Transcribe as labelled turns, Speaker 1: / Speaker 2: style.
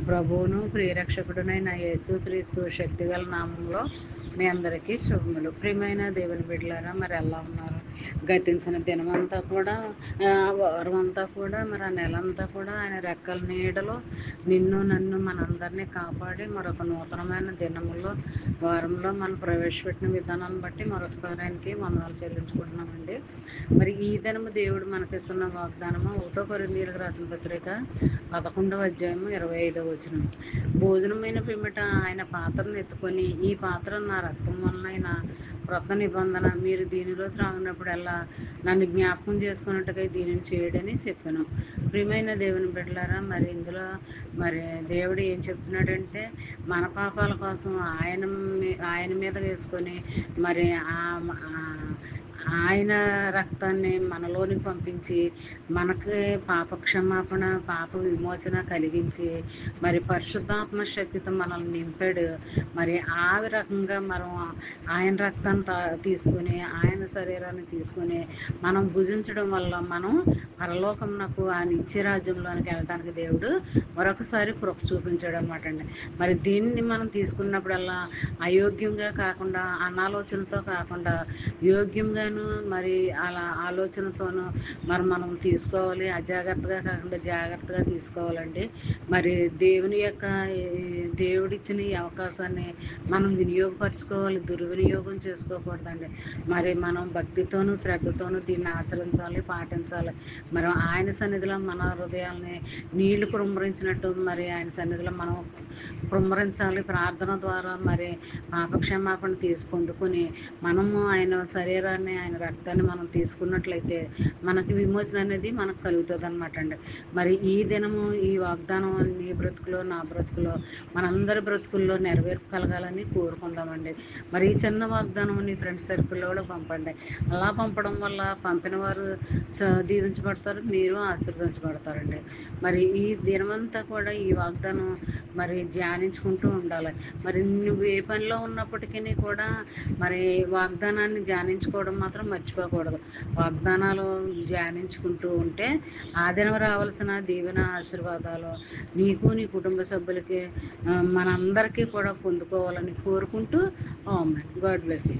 Speaker 1: ప్రభువును ప్రియరక్షకుడునైన యేసుక్రీస్తు శక్తిగల నామంలో మీ అందరికీ శుభములు. ప్రియమైన దేవుని బిడ్డలారా, మరి ఎలా ఉన్నారు? గతించిన దినమంతా కూడా, వారం అంతా కూడా, మరి ఆ నెలంతా కూడా ఆయన రెక్కల నీడలో నిన్ను నన్ను మనందరినీ కాపాడి మరొక నూతనమైన దినములో వారంలో మనం ప్రవేశపెట్టిన విధానాన్ని బట్టి మరొకసారి ఆయనకి వందనాలు చెల్లించుకుంటున్నామండి. మరి ఈ దినము దేవుడు మనకిస్తున్న వాగ్దానము 1 కొరింథీయులకు రాసిన పత్రిక 11వ అధ్యాయము 25వ వచనం. భోజనమైన పిమ్మట ఆయన పాత్రను ఎత్తుకొని, ఈ పాత్ర నా రక్తం వలన క్రొత్త నిబంధన, మీరు దీనిలో త్రాగినప్పుడల్లా నన్ను జ్ఞాపకం చేసుకున్నట్టుగా దీనిని చేయడని చెప్పాను. ప్రియమైన దేవుని బిడ్డలారా, మరి ఇందులో మరి దేవుడు ఏం చెప్తున్నాడంటే, మన పాపాల కోసం ఆయన మీద వేసుకొని మరి ఆయన రక్తాన్ని మనలోనికి పంపించి మనకి పాప క్షమాపణ, పాప విమోచన కలిగించి మరి పరిశుద్ధాత్మ శక్తితో మనల్ని నింపాడు. మరి ఆ రకంగా మనం ఆయన రక్తాన్ని తీసుకుని, ఆయన శరీరాన్ని తీసుకుని మనం భుజించడం వల్ల మనం పరలోకమునకు ఆ నిత్య రాజ్యంలోనికి వెళ్ళడానికి దేవుడు మరొకసారి కృప చూపించాడు అనమాట అండి. మరి దీన్ని మనం తీసుకున్నప్పుడల్లా అయోగ్యంగా కాకుండా, అనాలోచనతో కాకుండా యోగ్యంగాను మరి అలా ఆలోచనతోనూ మరి మనం తీసుకోవాలి. అజాగ్రత్తగా కాకుండా జాగ్రత్తగా తీసుకోవాలండి. మరి దేవుడిచ్చిన ఈ అవకాశాన్ని మనం వినియోగపరచుకోవాలి, దుర్వినియోగం చేసుకోకూడదండి. మరి మనం భక్తితోనూ శ్రద్ధతోనూ దీన్ని ఆచరించాలి, పాటించాలి. మరి ఆయన సన్నిధిలో మన హృదయాల్ని నీళ్లు కుమ్మరించినట్టు మరి ఆయన సన్నిధిలో మనం కుమ్మరించాలి. ప్రార్థన ద్వారా మరి పాపక్షమాపణ పొందుకొని మనము ఆయన శరీరాన్ని, ఆయన రక్తాన్ని మనం తీసుకున్నట్లయితే మనకి విమోచన అనేది మనకు కలుగుతుంది అనమాట అండి. మరి ఈ దినము ఈ వాగ్దానం నీ బ్రతుకులో, నా బ్రతుకులో, మనందరి బ్రతుకుల్లో నెరవేర్పు కలగాలని కోరుకుందామండి. మరి ఈ చిన్న వాగ్దానం నీ ఫ్రెండ్స్ సర్కిల్లో కూడా పంపండి. అలా పంపడం వల్ల పంపిన వారు దీవించబడతారు, మీరు ఆశీర్వదించబడతారండి. మరి ఈ దినమంతా కూడా ఈ వాగ్దానం మరి ధ్యానించుకుంటూ ఉండాలి. మరి నువ్వు ఏ పనిలో ఉన్నప్పటికీ కూడా మరి వాగ్దానాన్ని ధ్యానించుకోవడం మాత్రం మర్చిపోకూడదు. వాగ్దానాలు ధ్యానించుకుంటూ ఉంటే ఆ దినం రావాల్సిన దీవెన, ఆశీర్వాదాలు నీకు, నీ కుటుంబ సభ్యులకి, మనందరికీ కూడా పొందుకోవాలని కోరుకుంటూ, ఆమేన్. God bless you.